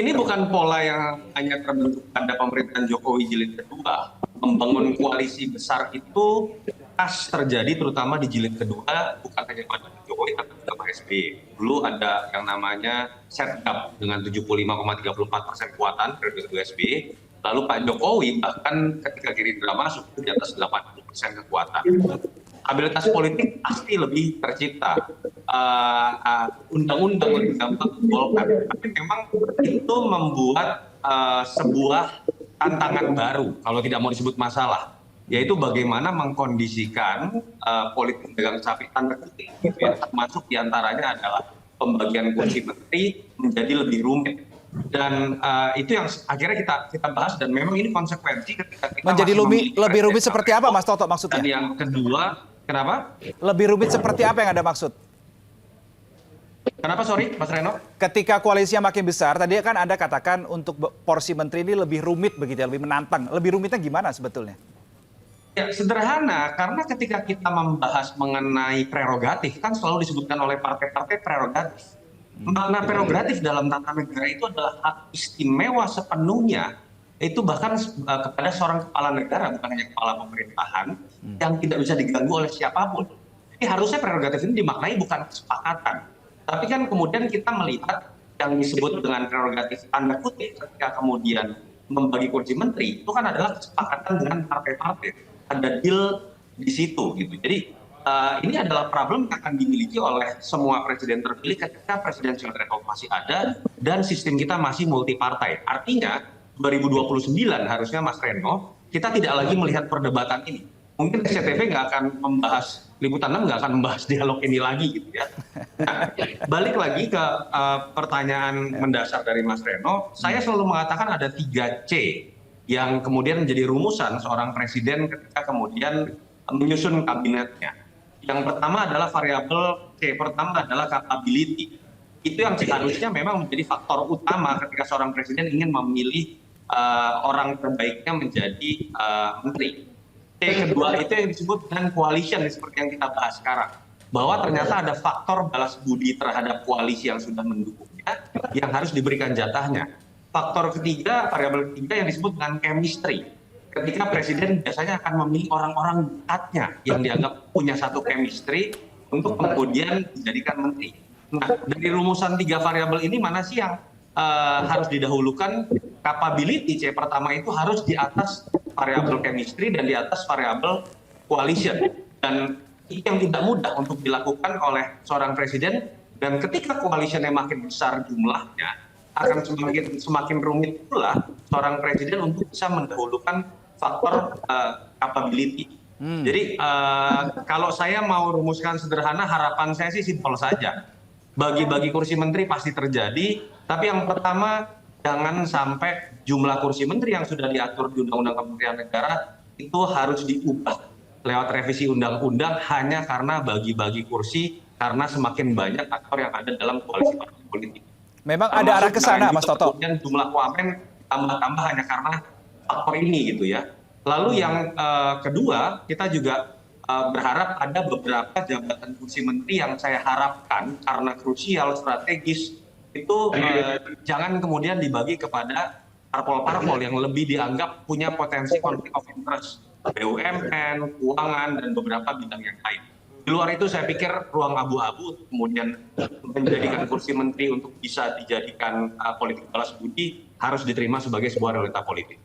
Ini bukan pola yang hanya terbentuk pada pemerintahan Jokowi jilid kedua. Membangun koalisi besar itu khas terjadi terutama di jilid kedua, bukan hanya pada Jokowi tapi juga Pak SBY. Dulu ada yang namanya setgap dengan 75,34% kekuatan periode kedua SBY. Lalu Pak Jokowi bahkan ketika Gerindra masuk itu di atas 80% kekuatan. Abilitas politik pasti lebih tercipta. Undang-undang lebih gampang digolkan, tapi memang itu membuat sebuah tantangan baru kalau tidak mau disebut masalah, yaitu bagaimana mengkondisikan politik dagang sapi tanda kutip, gitu ya, termasuk diantaranya adalah pembagian kursi menteri menjadi lebih rumit. Dan itu yang akhirnya kita bahas, dan memang ini konsekuensi ketika kita menjadi lebih rumit seperti apa, Mas Toto, maksudnya? Dan yang kedua, kenapa? Lebih rumit seperti apa yang Anda maksud? Kenapa, sorry, Mas Reno? Ketika koalisinya makin besar, tadi kan Anda katakan untuk porsi menteri ini lebih rumit begitu ya, lebih menantang. Lebih rumitnya gimana sebetulnya? Ya, sederhana, karena ketika kita membahas mengenai prerogatif, kan selalu disebutkan oleh partai-partai prerogatif. Makna prerogatif dalam tata negara itu adalah hak istimewa sepenuhnya, itu bahkan kepada seorang kepala negara, bukan hanya kepala pemerintahan, yang tidak bisa diganggu oleh siapapun. Jadi harusnya prerogatif ini dimaknai bukan kesepakatan. Tapi kan kemudian kita melihat yang disebut dengan prerogatif tanda kutip ketika kemudian membagi kursi menteri, itu kan adalah kesepakatan dengan partai-partai. Ada deal di situ gitu. Jadi ini adalah problem yang akan dimiliki oleh semua presiden terpilih ketika presidensial threshold masih ada dan sistem kita masih multi partai. Artinya 2029 harusnya, Mas Reno, kita tidak lagi melihat perdebatan ini. Mungkin SCTV nggak akan membahas, Liputan 6 nggak akan membahas dialog ini lagi gitu ya. Nah, balik lagi ke pertanyaan mendasar dari Mas Reno, saya selalu mengatakan ada 3C yang kemudian menjadi rumusan seorang presiden ketika kemudian menyusun kabinetnya. Yang pertama adalah variabel C, pertama adalah capability. Itu yang seharusnya memang menjadi faktor utama ketika seorang presiden ingin memilih orang terbaiknya menjadi menteri. C kedua itu yang disebut dengan coalition, seperti yang kita bahas sekarang. Bahwa ternyata ada faktor balas budi terhadap koalisi yang sudah mendukungnya yang harus diberikan jatahnya. Faktor ketiga, variabel ketiga yang disebut dengan chemistry. Ketika presiden biasanya akan memilih orang-orang dekatnya yang dianggap punya satu chemistry untuk kemudian dijadikan menteri. Nah, dari rumusan 3 variabel ini mana sih yang harus didahulukan? Capability C pertama itu harus di atas variabel chemistry dan di atas variabel coalition. Dan itu yang tidak mudah untuk dilakukan oleh seorang presiden, dan ketika coalitionnya makin besar jumlahnya, akan semakin rumit pula seorang presiden untuk bisa mendahulukan faktor capability. Jadi kalau saya mau rumuskan sederhana, harapan saya sih simpel saja. Bagi-bagi kursi menteri pasti terjadi, tapi yang pertama jangan sampai jumlah kursi menteri yang sudah diatur di Undang-Undang Kementerian Negara itu harus diubah lewat revisi undang-undang hanya karena bagi-bagi kursi, karena semakin banyak aktor yang ada dalam koalisi partai politik. Memang ada arah ke sana, Mas Toto. Kemudian jumlah wamen tambah-tambah hanya karena faktor ini gitu ya. Lalu yang kedua, kita juga berharap ada beberapa jabatan kursi menteri yang saya harapkan karena krusial, strategis, itu jangan kemudian dibagi kepada parpol-parpol yang lebih dianggap punya potensi konflik of interest, BUMN, keuangan, dan beberapa bidang yang lain. Di luar itu saya pikir ruang abu-abu kemudian menjadikan kursi menteri untuk bisa dijadikan politik balas budi harus diterima sebagai sebuah realita politik.